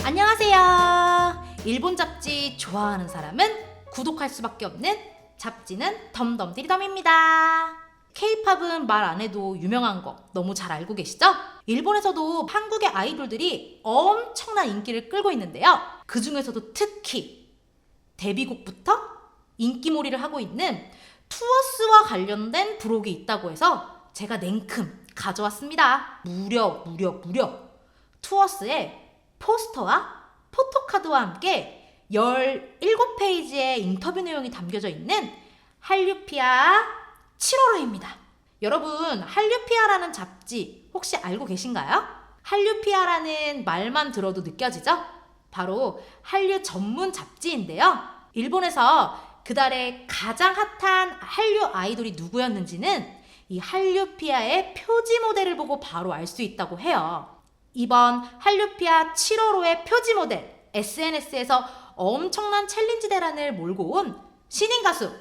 안녕하세요. 일본 잡지 좋아하는 사람은 구독할 수밖에 없는 잡지는 덤덤디리덤입니다. K-팝은 말 안 해도 유명한 거 너무 잘 알고 계시죠? 일본에서도 한국의 아이돌들이 엄청난 인기를 끌고 있는데요. 그 중에서도 특히 데뷔곡부터 인기몰이를 하고 있는 투어스와 관련된 부록이 있다고 해서 제가 냉큼 가져왔습니다. 무려 투어스의 포스터와 포토카드와 함께 17페이지의 인터뷰 내용이 담겨져 있는 한류피아 7월호입니다. 여러분, 한류피아라는 잡지 혹시 알고 계신가요? 한류피아라는 말만 들어도 느껴지죠? 바로 한류 전문 잡지인데요. 일본에서 그달에 가장 핫한 한류 아이돌이 누구였는지는 이 한류피아의 표지 모델을 보고 바로 알 수 있다고 해요. 이번 한류피아 7월호의 표지 모델, SNS에서 엄청난 챌린지 대란을 몰고 온 신인 가수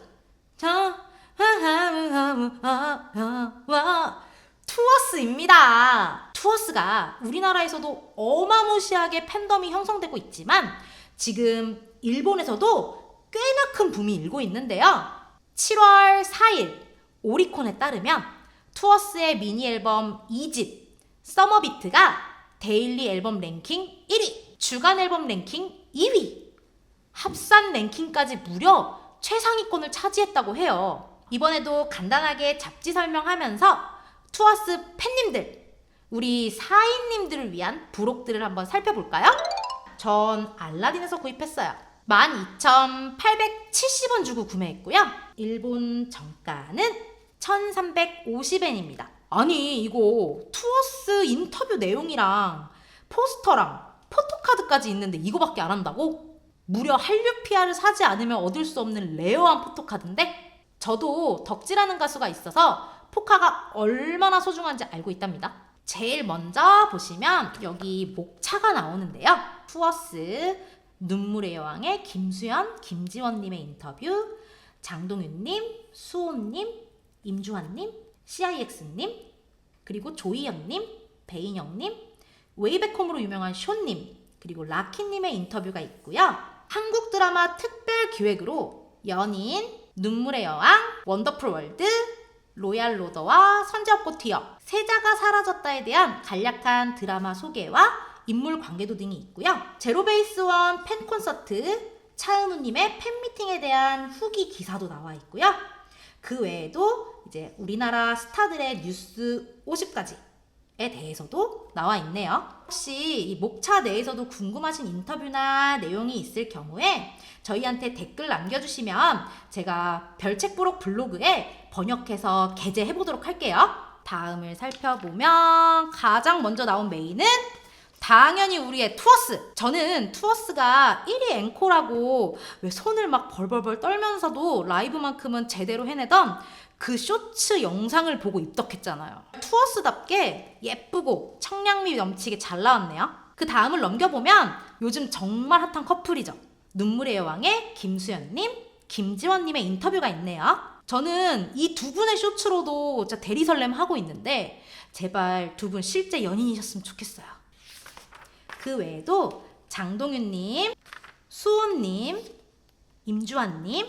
투어스입니다. 투어스가 우리나라에서도 어마무시하게 팬덤이 형성되고 있지만 지금 일본에서도 꽤나 큰 붐이 일고 있는데요. 7월 4일 오리콘에 따르면 투어스의 미니 앨범 2집 서머비트가 데일리 앨범 랭킹 1위, 주간 앨범 랭킹 2위, 합산 랭킹까지 무려 최상위권을 차지했다고 해요. 이번에도 간단하게 잡지 설명하면서 투어스 팬님들, 우리 사인님들을 위한 부록들을 한번 살펴볼까요? 전 알라딘에서 구입했어요. 12,870원 주고 구매했고요. 일본 정가는 1,350엔입니다. 아니, 이거 투어스 인터뷰 내용이랑 포스터랑 포토카드까지 있는데 이거밖에 안 한다고? 무려 한류피아를 사지 않으면 얻을 수 없는 레어한 포토카드인데? 저도 덕질하는 가수가 있어서 포카가 얼마나 소중한지 알고 있답니다. 제일 먼저 보시면 여기 목차가 나오는데요. 투어스 눈물의 여왕의 김수현, 김지원님의 인터뷰, 장동윤님, 수호님, 임주환님, CIX님, 그리고 조이연님, 베인영님, 웨이백홈으로 유명한 쇼님, 그리고 라키님의 인터뷰가 있고요. 한국 드라마 특별 기획으로 연인, 눈물의 여왕, 원더풀 월드, 로얄 로더와 선제업고 티어, 세자가 사라졌다에 대한 간략한 드라마 소개와 인물 관계도 등이 있고요. 제로베이스원 팬콘서트, 차은우님의 팬미팅에 대한 후기 기사도 나와 있고요. 그 외에도 이제 우리나라 스타들의 뉴스 50가지에 대해서도 나와 있네요. 혹시 이 목차 내에서도 궁금하신 인터뷰나 내용이 있을 경우에 저희한테 댓글 남겨주시면 제가 별책부록 블로그에 번역해서 게재해보도록 할게요. 다음을 살펴보면 가장 먼저 나온 메인은 당연히 우리의 투어스! 저는 투어스가 1위 앵콜하고 왜 손을 막 벌벌벌 떨면서도 라이브만큼은 제대로 해내던 그 쇼츠 영상을 보고 입덕했잖아요. 투어스답게 예쁘고 청량미 넘치게 잘 나왔네요. 그 다음을 넘겨보면 요즘 정말 핫한 커플이죠. 눈물의 여왕의 김수현님, 김지원님의 인터뷰가 있네요. 저는 이 두 분의 쇼츠로도 진짜 대리설렘 하고 있는데 제발 두 분 실제 연인이셨으면 좋겠어요. 그 외에도 장동윤님, 수호님, 임주환님,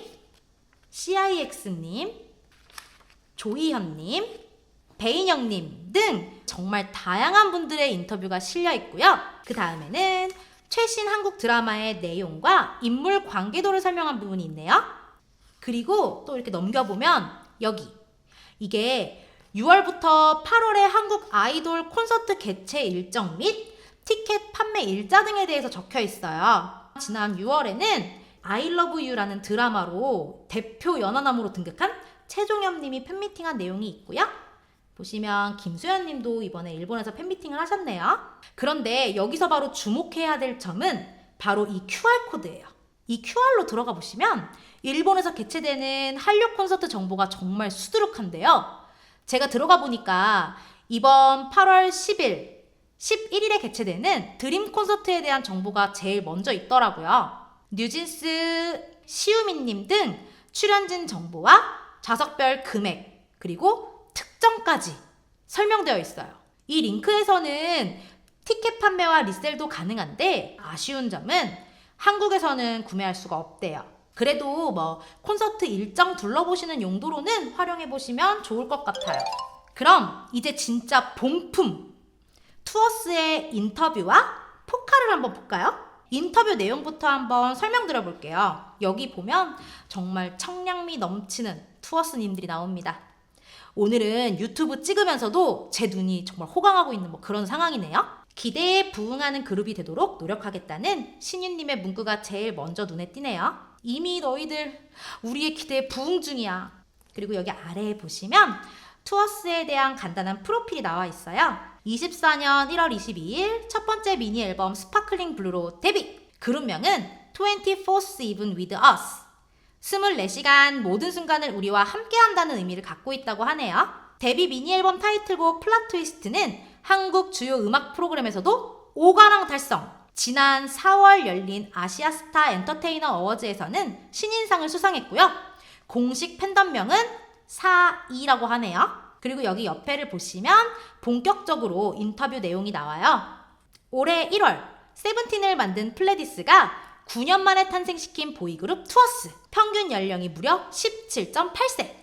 CIX님, 조희현님, 베인영님 등 정말 다양한 분들의 인터뷰가 실려 있고요. 그 다음에는 최신 한국 드라마의 내용과 인물 관계도를 설명한 부분이 있네요. 그리고 또 이렇게 넘겨보면 여기 이게 6월부터 8월에 한국 아이돌 콘서트 개최 일정 및 티켓 판매 일자 등에 대해서 적혀 있어요. 지난 6월에는 I Love You라는 드라마로 대표 연하남으로 등극한 최종엽 님이 팬미팅한 내용이 있고요. 보시면 김수현 님도 이번에 일본에서 팬미팅을 하셨네요. 그런데 여기서 바로 주목해야 될 점은 바로 이 QR코드예요. 이 QR로 들어가 보시면 일본에서 개최되는 한류 콘서트 정보가 정말 수두룩한데요. 제가 들어가 보니까 이번 8월 10일 11일에 개최되는 드림 콘서트에 대한 정보가 제일 먼저 있더라고요. 뉴진스, 시우민님 등 출연진 정보와 좌석별 금액, 그리고 특정까지 설명되어 있어요. 이 링크에서는 티켓 판매와 리셀도 가능한데 아쉬운 점은 한국에서는 구매할 수가 없대요. 그래도 뭐 콘서트 일정 둘러보시는 용도로는 활용해보시면 좋을 것 같아요. 그럼 이제 진짜 본품! 투어스의 인터뷰와 포카를 한번 볼까요? 인터뷰 내용부터 한번 설명드려 볼게요. 여기 보면 정말 청량미 넘치는 투어스님들이 나옵니다. 오늘은 유튜브 찍으면서도 제 눈이 정말 호강하고 있는 뭐 그런 상황이네요. 기대에 부응하는 그룹이 되도록 노력하겠다는 신유님의 문구가 제일 먼저 눈에 띄네요. 이미 너희들 우리의 기대에 부응 중이야. 그리고 여기 아래에 보시면 투어스에 대한 간단한 프로필이 나와 있어요. 24년 1월 22일 첫 번째 미니 앨범 스파클링 블루로 데뷔! 그룹명은 24th Even With Us. 24시간 모든 순간을 우리와 함께한다는 의미를 갖고 있다고 하네요. 데뷔 미니 앨범 타이틀곡 플롯 트위스트는 한국 주요 음악 프로그램에서도 5관왕 달성! 지난 4월 열린 아시아 스타 엔터테이너 어워즈에서는 신인상을 수상했고요. 공식 팬덤명은 4이라고 하네요. 그리고 여기 옆에를 보시면 본격적으로 인터뷰 내용이 나와요. 올해 1월 세븐틴을 만든 플레디스가 9년 만에 탄생시킨 보이그룹 투어스. 평균 연령이 무려 17.8세.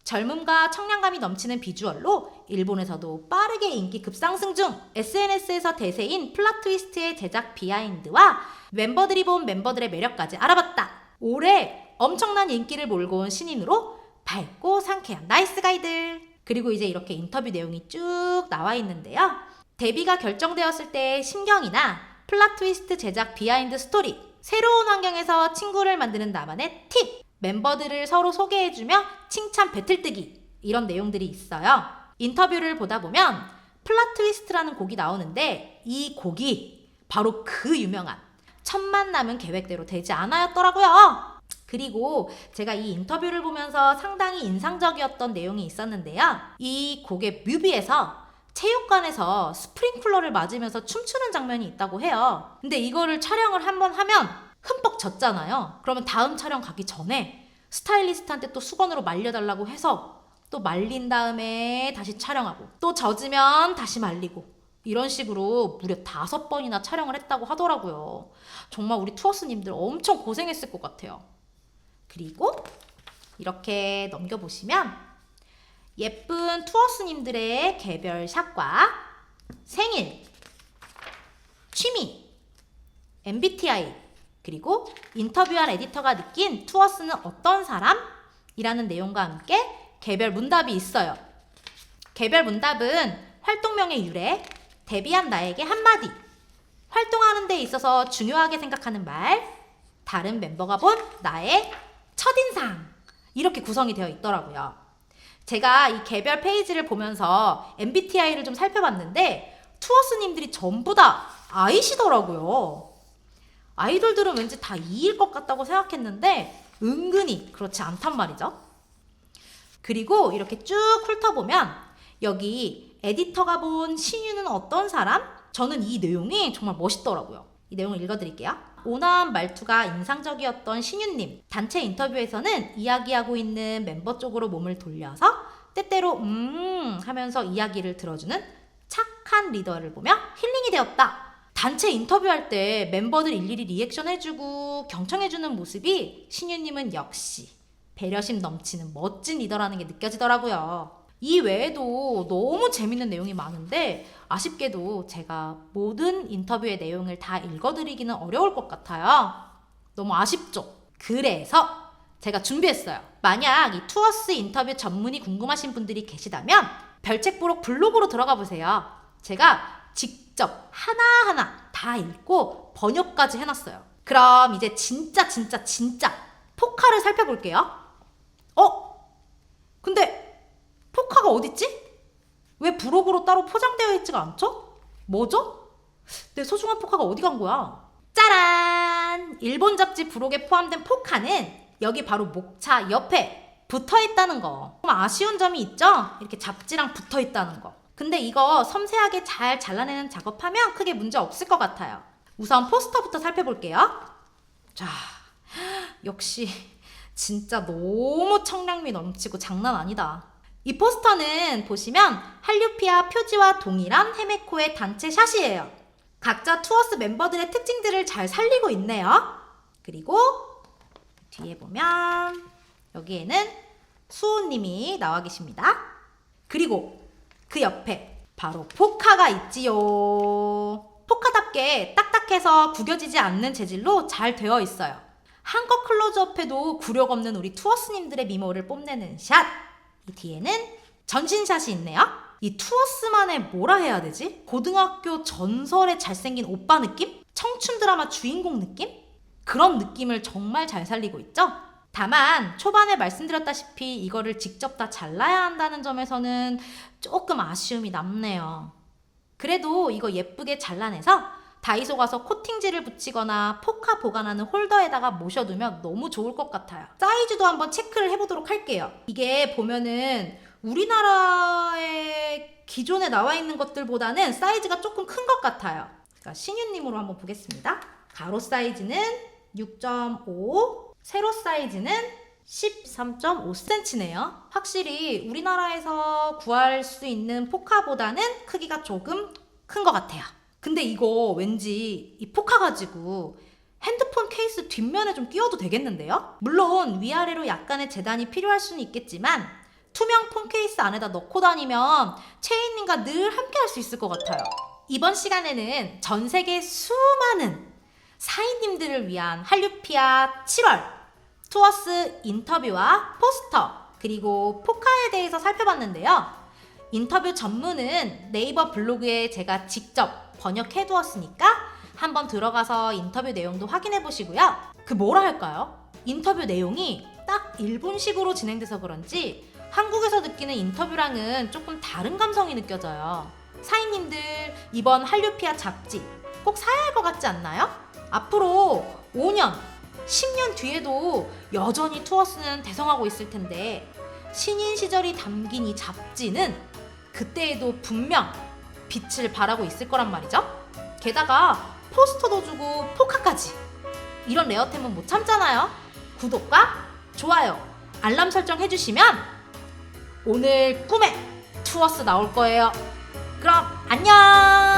젊음과 청량감이 넘치는 비주얼로 일본에서도 빠르게 인기 급상승 중. SNS에서 대세인 플롯 트위스트의 제작 비하인드와 멤버들이 본 멤버들의 매력까지 알아봤다. 올해 엄청난 인기를 몰고 온 신인으로 밝고 상쾌한 나이스 가이들. 그리고 이제 이렇게 인터뷰 내용이 쭉 나와 있는데요. 데뷔가 결정되었을 때의 심경이나 플롯 트위스트 제작 비하인드 스토리, 새로운 환경에서 친구를 만드는 나만의 팁, 멤버들을 서로 소개해주며 칭찬 배틀뜨기, 이런 내용들이 있어요. 인터뷰를 보다 보면 플롯 트위스트라는 곡이 나오는데 이 곡이 바로 그 유명한 첫만 남은 계획대로 되지 않았더라고요. 그리고 제가 이 인터뷰를 보면서 상당히 인상적이었던 내용이 있었는데요. 이 곡의 뮤비에서 체육관에서 스프링클러를 맞으면서 춤추는 장면이 있다고 해요. 근데 이거를 촬영을 한번 하면 흠뻑 젖잖아요. 그러면 다음 촬영 가기 전에 스타일리스트한테 또 수건으로 말려달라고 해서 또 말린 다음에 다시 촬영하고 또 젖으면 다시 말리고 이런 식으로 무려 5번이나 촬영을 했다고 하더라고요. 정말 우리 투어스님들 엄청 고생했을 것 같아요. 그리고 이렇게 넘겨보시면 예쁜 투어스님들의 개별 샷과 생일, 취미, MBTI, 그리고 인터뷰한 에디터가 느낀 투어스는 어떤 사람? 이라는 내용과 함께 개별 문답이 있어요. 개별 문답은 활동명의 유래, 데뷔한 나에게 한마디, 활동하는 데 있어서 중요하게 생각하는 말, 다른 멤버가 본 나의 첫인상, 이렇게 구성이 되어 있더라고요. 제가 이 개별 페이지를 보면서 MBTI를 좀 살펴봤는데 투어스님들이 전부 다 I시더라고요. 아이돌들은 왠지 다 E일 것 같다고 생각했는데 은근히 그렇지 않단 말이죠. 그리고 이렇게 쭉 훑어보면 여기 에디터가 본 신유는 어떤 사람? 저는 이 내용이 정말 멋있더라고요. 이 내용을 읽어드릴게요. 온화한 말투가 인상적이었던 신유님. 단체 인터뷰에서는 이야기하고 있는 멤버 쪽으로 몸을 돌려서 때때로 하면서 이야기를 들어주는 착한 리더를 보며 힐링이 되었다. 단체 인터뷰할 때 멤버들 일일이 리액션 해주고 경청해주는 모습이 신유님은 역시 배려심 넘치는 멋진 리더라는 게 느껴지더라고요. 이 외에도 너무 재밌는 내용이 많은데 아쉽게도 제가 모든 인터뷰의 내용을 다 읽어드리기는 어려울 것 같아요. 너무 아쉽죠? 그래서 제가 준비했어요. 만약 이 투어스 인터뷰 전문이 궁금하신 분들이 계시다면 별책부록 블로그로 들어가 보세요. 제가 직접 하나하나 다 읽고 번역까지 해놨어요. 그럼 이제 진짜 포카를 살펴볼게요. 근데 포카가 어딨지? 왜 부록으로 따로 포장되어 있지가 않죠? 뭐죠? 내 소중한 포카가 어디 간 거야? 짜란! 일본 잡지 부록에 포함된 포카는 여기 바로 목차 옆에 붙어있다는 거. 좀 아쉬운 점이 있죠? 이렇게 잡지랑 붙어있다는 거. 근데 이거 섬세하게 잘 잘라내는 작업하면 크게 문제 없을 것 같아요. 우선 포스터부터 살펴볼게요. 자, 역시 진짜 너무 청량미 넘치고 장난 아니다. 이 포스터는 보시면 할류피아 표지와 동일한 헤메코의 단체 샷이에요. 각자 투어스 멤버들의 특징들을 잘 살리고 있네요. 그리고 뒤에 보면 여기에는 수호님이 나와 계십니다. 그리고 그 옆에 바로 포카가 있지요. 포카답게 딱딱해서 구겨지지 않는 재질로 잘 되어 있어요. 한껏 클로즈업해도 굴욕 없는 우리 투어스님들의 미모를 뽐내는 샷! 이 뒤에는 전신샷이 있네요. 이 투어스만의 뭐라 해야 되지? 고등학교 전설의 잘생긴 오빠 느낌? 청춘 드라마 주인공 느낌? 그런 느낌을 정말 잘 살리고 있죠? 다만 초반에 말씀드렸다시피 이거를 직접 다 잘라야 한다는 점에서는 조금 아쉬움이 남네요. 그래도 이거 예쁘게 잘라내서 다이소 가서 코팅지를 붙이거나 포카 보관하는 홀더에다가 모셔두면 너무 좋을 것 같아요. 사이즈도 한번 체크를 해보도록 할게요. 이게 보면은 우리나라의 기존에 나와 있는 것들보다는 사이즈가 조금 큰 것 같아요. 그러니까 신유님으로 한번 보겠습니다. 가로 사이즈는 6.5, 세로 사이즈는 13.5cm네요. 확실히 우리나라에서 구할 수 있는 포카보다는 크기가 조금 큰 것 같아요. 근데 이거 왠지 이 포카 가지고 핸드폰 케이스 뒷면에 좀 끼워도 되겠는데요? 물론 위아래로 약간의 재단이 필요할 수는 있겠지만 투명 폰 케이스 안에다 넣고 다니면 채인님과 늘 함께 할 수 있을 것 같아요. 이번 시간에는 전 세계 수많은 사인님들을 위한 할류피아 7월 투어스 인터뷰와 포스터 그리고 포카에 대해서 살펴봤는데요. 인터뷰 전문은 네이버 블로그에 제가 직접 번역해 두었으니까 한번 들어가서 인터뷰 내용도 확인해 보시고요. 그 뭐라 할까요? 인터뷰 내용이 딱 일본식으로 진행돼서 그런지 한국에서 느끼는 인터뷰랑은 조금 다른 감성이 느껴져요. 사인님들 이번 할류피아 잡지 꼭 사야 할 것 같지 않나요? 앞으로 5년, 10년 뒤에도 여전히 투어스는 대성하고 있을 텐데 신인 시절이 담긴 이 잡지는 그때에도 분명 빛을 발하고 있을 거란 말이죠. 게다가 포스터도 주고 포카까지. 이런 레어템은 못 참잖아요. 구독과 좋아요, 알람 설정 해주시면 오늘 꿈에 투어스 나올 거예요. 그럼 안녕!